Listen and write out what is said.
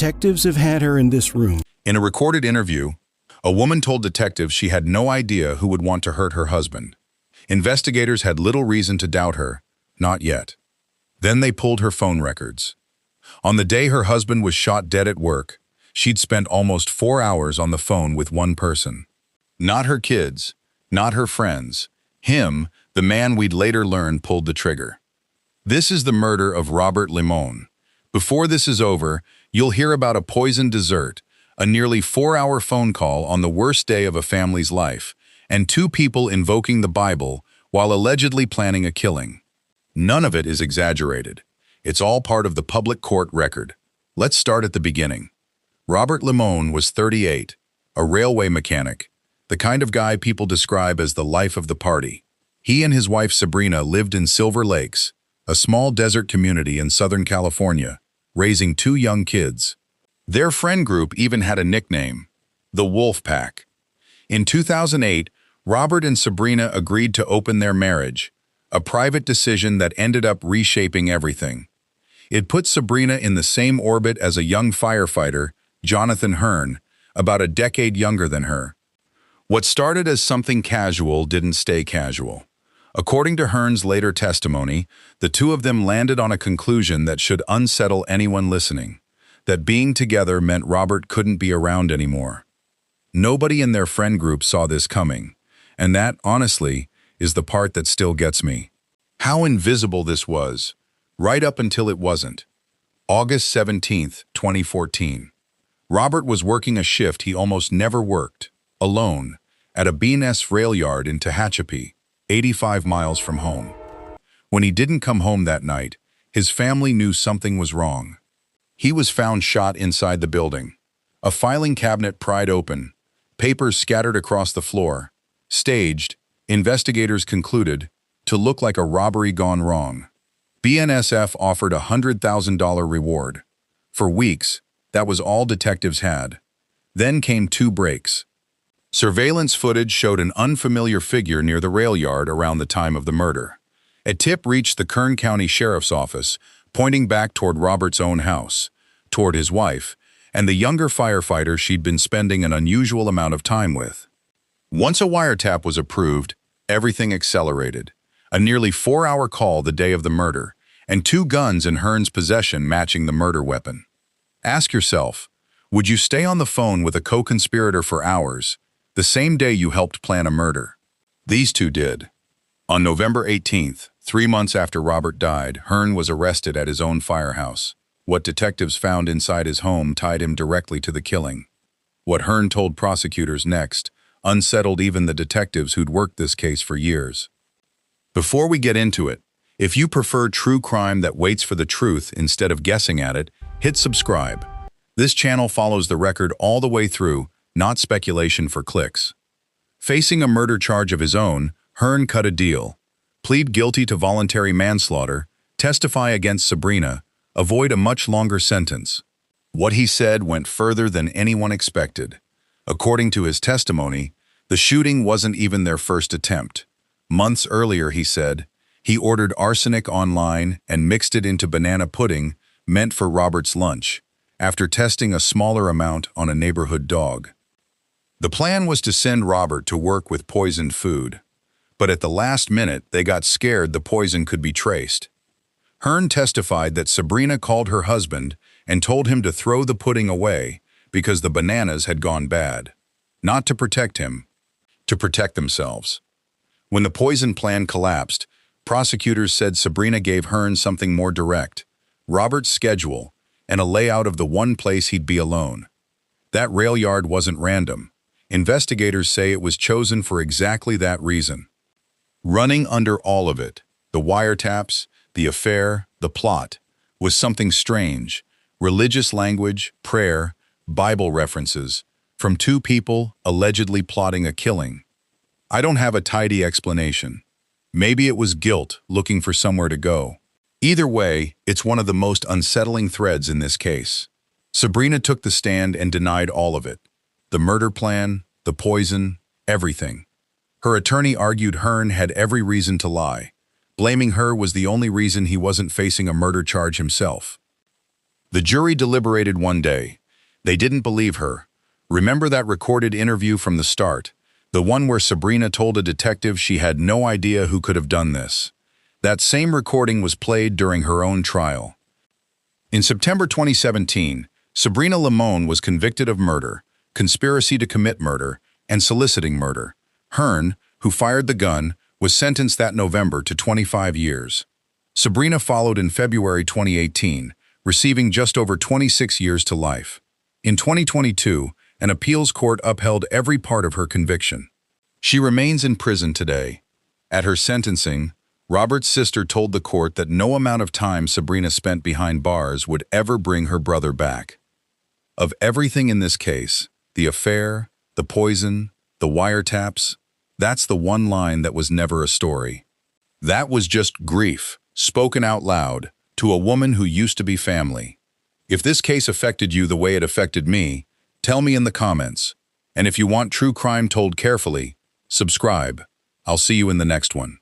Detectives have had her in this room. In a recorded interview, a woman told detectives she had no idea who would want to hurt her husband. Investigators had little reason to doubt her, not yet. Then they pulled her phone records. On the day her husband was shot dead at work, she'd spent almost 4 hours on the phone with one person. Not her kids, not her friends. Him, the man we'd later learn pulled the trigger. This is the murder of Robert Limon. Before this is over, you'll hear about a poisoned dessert, a nearly 4-hour phone call on the worst day of a family's life, and 2 people invoking the Bible while allegedly planning a killing. None of it is exaggerated. It's all part of the public court record. Let's start at the beginning. Robert Limon was 38, a railway mechanic, the kind of guy people describe as the life of the party. He and his wife Sabrina lived in Silver Lakes, a small desert community in Southern California, raising 2 young kids. Their friend group even had a nickname, the Wolf Pack. In 2008, Robert and Sabrina agreed to open their marriage, a private decision that ended up reshaping everything. It put Sabrina in the same orbit as a young firefighter, Jonathan Hearn, about a decade younger than her. What started as something casual didn't stay casual. According to Hearn's later testimony, the 2 of them landed on a conclusion that should unsettle anyone listening, that being together meant Robert couldn't be around anymore. Nobody in their friend group saw this coming, and that, honestly, is the part that still gets me. How invisible this was, right up until it wasn't. August 17, 2014. Robert was working a shift he almost never worked, alone, at a BNSF railyard in Tehachapi, 85 miles from home. When he didn't come home that night, his family knew something was wrong. He was found shot inside the building. A filing cabinet pried open, papers scattered across the floor. Staged, investigators concluded, to look like a robbery gone wrong. BNSF offered a $100,000 reward. For weeks, that was all detectives had. Then came 2 breaks. Surveillance footage showed an unfamiliar figure near the rail yard around the time of the murder. A tip reached the Kern County Sheriff's Office, pointing back toward Robert's own house, toward his wife, and the younger firefighter she'd been spending an unusual amount of time with. Once a wiretap was approved, everything accelerated. A nearly 4-hour call the day of the murder, and 2 guns in Hearn's possession matching the murder weapon. Ask yourself, would you stay on the phone with a co-conspirator for hours, the same day you helped plan a murder? These 2 did. On November 18th, 3 months after Robert died, Hearn was arrested at his own firehouse. What detectives found inside his home tied him directly to the killing. What Hearn told prosecutors next unsettled even the detectives who'd worked this case for years. Before we get into it, if you prefer true crime that waits for the truth instead of guessing at it, hit subscribe. This channel follows the record all the way through, not speculation for clicks. Facing a murder charge of his own, Hearn cut a deal. Plead guilty to voluntary manslaughter, testify against Sabrina, avoid a much longer sentence. What he said went further than anyone expected. According to his testimony, the shooting wasn't even their first attempt. Months earlier, he said, he ordered arsenic online and mixed it into banana pudding meant for Robert's lunch, after testing a smaller amount on a neighborhood dog. The plan was to send Robert to work with poisoned food, but at the last minute they got scared the poison could be traced. Hearn testified that Sabrina called her husband and told him to throw the pudding away because the bananas had gone bad. Not to protect him, to protect themselves. When the poison plan collapsed, prosecutors said Sabrina gave Hearn something more direct, Robert's schedule, and a layout of the one place he'd be alone. That rail yard wasn't random. Investigators say it was chosen for exactly that reason. Running under all of it, the wiretaps, the affair, the plot, was something strange. Religious language, prayer, Bible references, from 2 people allegedly plotting a killing. I don't have a tidy explanation. Maybe it was guilt looking for somewhere to go. Either way, it's one of the most unsettling threads in this case. Sabrina took the stand and denied all of it. The murder plan, the poison, everything. Her attorney argued Hearn had every reason to lie. Blaming her was the only reason he wasn't facing a murder charge himself. The jury deliberated one day. They didn't believe her. Remember that recorded interview from the start? The one where Sabrina told a detective she had no idea who could have done this. That same recording was played during her own trial. In September 2017, Sabrina Limon was convicted of murder, conspiracy to commit murder, and soliciting murder. Hearn, who fired the gun, was sentenced that November to 25 years. Sabrina followed in February 2018, receiving just over 26 years to life. In 2022, an appeals court upheld every part of her conviction. She remains in prison today. At her sentencing, Robert's sister told the court that no amount of time Sabrina spent behind bars would ever bring her brother back. Of everything in this case, the affair, the poison, the wiretaps, that's the one line that was never a story. That was just grief, spoken out loud, to a woman who used to be family. If this case affected you the way it affected me, tell me in the comments. And if you want true crime told carefully, subscribe. I'll see you in the next one.